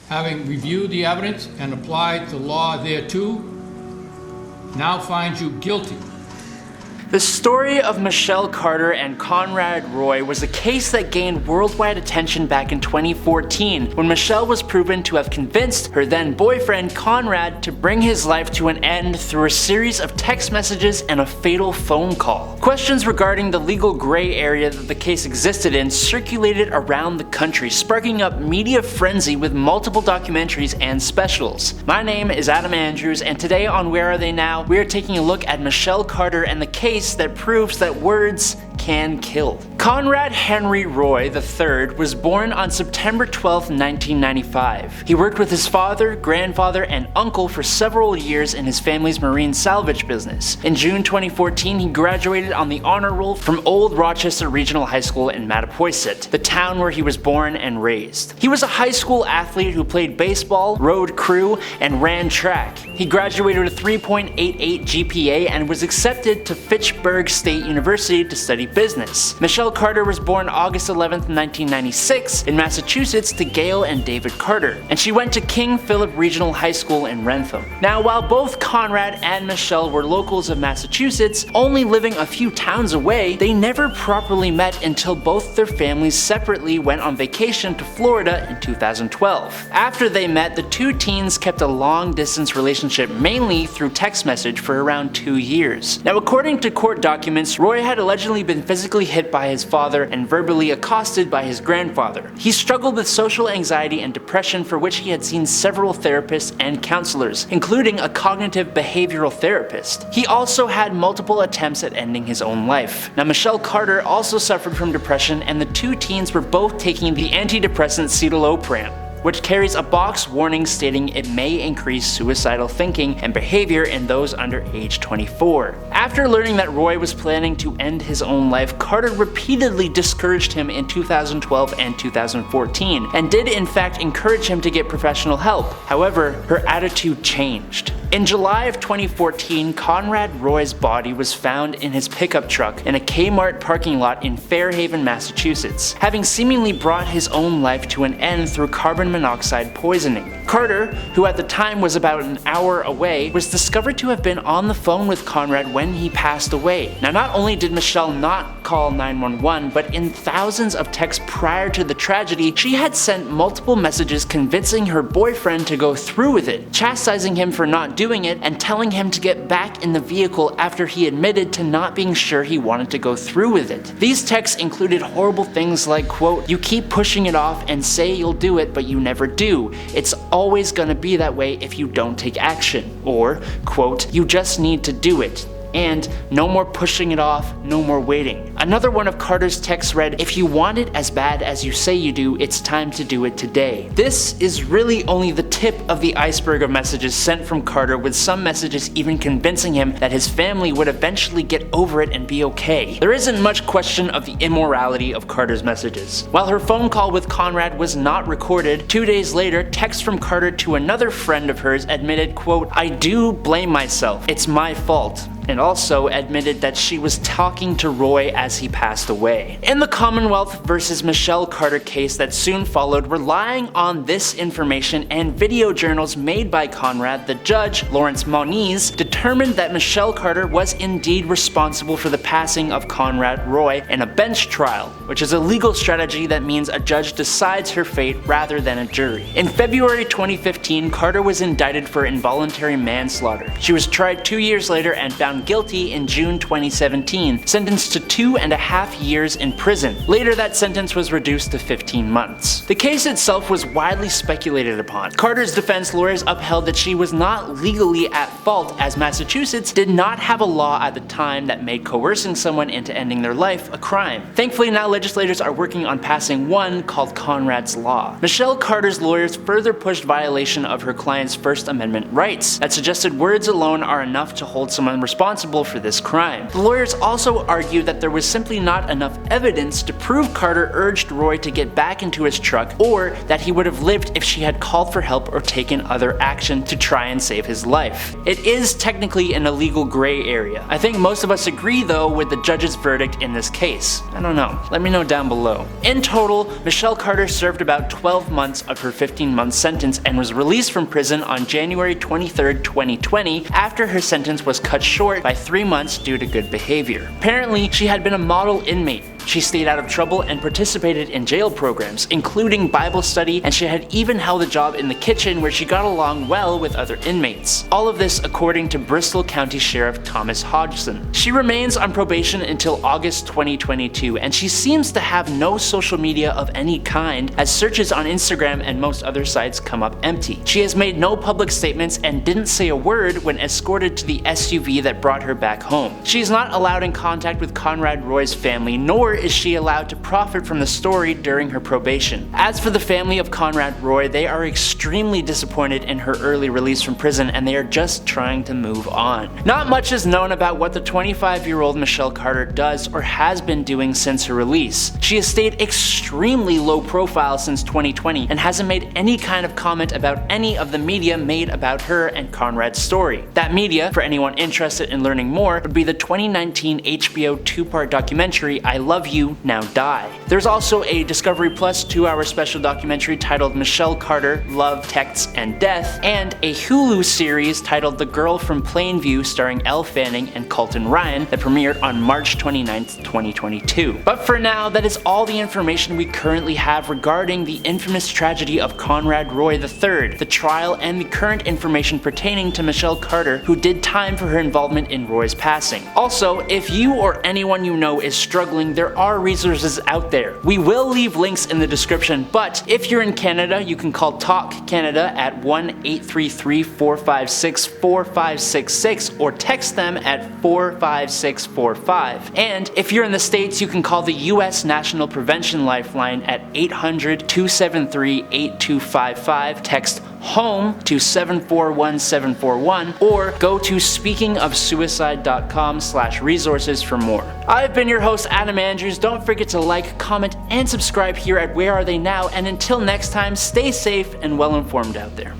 having reviewed the evidence and applied the law thereto, now finds you guilty. The story of Michelle Carter and Conrad Roy was a case that gained worldwide attention back in 2014 when Michelle was proven to have convinced her then boyfriend Conrad to bring his life to an end through a series of text messages and a fatal phone call. Questions regarding the legal gray area that the case existed in circulated around the country, sparking up media frenzy with multiple documentaries and specials. My name is Adam Andrews, and today on Where Are They Now, we are taking a look at Michelle Carter and the case that proves that words can kill. Conrad Henry Roy III was born on September 12, 1995. He worked with his father, grandfather, and uncle for several years in his family's marine salvage business. In June 2014, he graduated on the honor roll from Old Rochester Regional High School in Mattapoisett, the town where he was born and raised. He was a high school athlete who played baseball, rode crew, and ran track. He graduated with a 3.88 GPA and was accepted to Fitchburg State University to study business. Michelle Carter was born August 11, 1996 in Massachusetts to Gail and David Carter, and she went to King Philip Regional High School in Wrentham. Now, while both Conrad and Michelle were locals of Massachusetts, only living a few towns away, they never properly met until both their families separately went on vacation to Florida in 2012. After they met, the two teens kept a long-distance relationship mainly through text message for around 2 years. Now, according to court documents, Roy had allegedly been physically hit by his father and verbally accosted by his grandfather. He struggled with social anxiety and depression, for which he had seen several therapists and counselors, including a cognitive behavioral therapist. He also had multiple attempts at ending his own life. Now, Michelle Carter also suffered from depression, and the two teens were both taking the antidepressant citalopram, which carries a box warning stating it may increase suicidal thinking and behavior in those under age 24. After learning that Roy was planning to end his own life, Carter repeatedly discouraged him in 2012 and 2014, and did in fact encourage him to get professional help. However, her attitude changed. In July of 2014, Conrad Roy's body was found in his pickup truck in a Kmart parking lot in Fairhaven, Massachusetts, having seemingly brought his own life to an end through carbon monoxide poisoning. Carter, who at the time was about an hour away, was discovered to have been on the phone with Conrad when he passed away. Now, not only did Michelle not call 911, but in thousands of texts prior to the tragedy, she had sent multiple messages convincing her boyfriend to go through with it, chastising him for not doing it and telling him to get back in the vehicle after he admitted to not being sure he wanted to go through with it. These texts included horrible things like, quote, "You keep pushing it off and say you'll do it, but you never do. It's always gonna be that way if you don't take action." Or, quote, "You just need to do it." And "No more pushing it off, no more waiting." Another one of Carter's texts read, "If you want it as bad as you say you do, it's time to do it today." This is really only the tip of the iceberg of messages sent from Carter, with some messages even convincing him that his family would eventually get over it and be okay. There isn't much question of the immorality of Carter's messages. While her phone call with Conrad was not recorded, 2 days later, texts from Carter to another friend of hers admitted, quote, "I do blame myself. It's my fault," and also admitted that she was talking to Roy as he passed away. In the Commonwealth versus Michelle Carter case that soon followed, relying on this information and video journals made by Conrad, the judge, Lawrence Moniz, determined that Michelle Carter was indeed responsible for the passing of Conrad Roy in a bench trial, which is a legal strategy that means a judge decides her fate rather than a jury. In February 2015, Carter was indicted for involuntary manslaughter. She was tried 2 years later and found guilty in June 2017, sentenced to 2.5 years in prison. Later, that sentence was reduced to 15 months. The case itself was widely speculated upon. Carter's defense lawyers upheld that she was not legally at fault, as Massachusetts did not have a law at the time that made coercing someone into ending their life a crime. Thankfully, now legislators are working on passing one called Conrad's Law. Michelle Carter's lawyers further pushed violation of her client's First Amendment rights that suggested words alone are enough to hold someone responsible for this crime. The lawyers also argued that there was simply not enough evidence to prove Carter urged Roy to get back into his truck, or that he would have lived if she had called for help or taken other action to try and save his life. It is technically an illegal gray area. I think most of us agree though with the judge's verdict in this case. I don't know, let me know down below. In total, Michelle Carter served about 12 months of her 15-month sentence and was released from prison on January 23, 2020, after her sentence was cut short by 3 months due to good behavior. Apparently, she had been a model inmate. She stayed out of trouble and participated in jail programs, including Bible study, and she had even held a job in the kitchen where she got along well with other inmates. All of this according to Bristol County Sheriff Thomas Hodgson. She remains on probation until August 2022, and she seems to have no social media of any kind, as searches on Instagram and most other sites come up empty. She has made no public statements and didn't say a word when escorted to the SUV that brought her back home. She is not allowed in contact with Conrad Roy's family, nor is she allowed to profit from the story during her probation. As for the family of Conrad Roy, they are extremely disappointed in her early release from prison, and they are just trying to move on. Not much is known about what the 25-year-old Michelle Carter does or has been doing since her release. She has stayed extremely low profile since 2020 and hasn't made any kind of comment about any of the media made about her and Conrad's story. That media, for anyone interested in learning more, would be the 2019 HBO 2-part documentary I Love You, Now Die. There's also a Discovery Plus 2-hour special documentary titled Michelle Carter, Love, Texts, and Death, and a Hulu series titled The Girl from Plainview starring Elle Fanning and Colton Ryan that premiered on March 29th, 2022. But for now, that is all the information we currently have regarding the infamous tragedy of Conrad Roy III, the trial, and the current information pertaining to Michelle Carter, who did time for her involvement in Roy's passing. Also, if you or anyone you know is struggling, there are resources out there. We will leave links in the description, but if you're in Canada, you can call Talk Canada at 1-833-456-4566 or text them at 45645. And if you're in the States, you can call the US National Prevention Lifeline at 800-273-8255, text HOME to 741741, or go to speakingofsuicide.com/resources for more. I've been your host, Adam Andrews. Don't forget to like, comment, and subscribe here at Where Are They Now, and until next time, stay safe and well informed out there.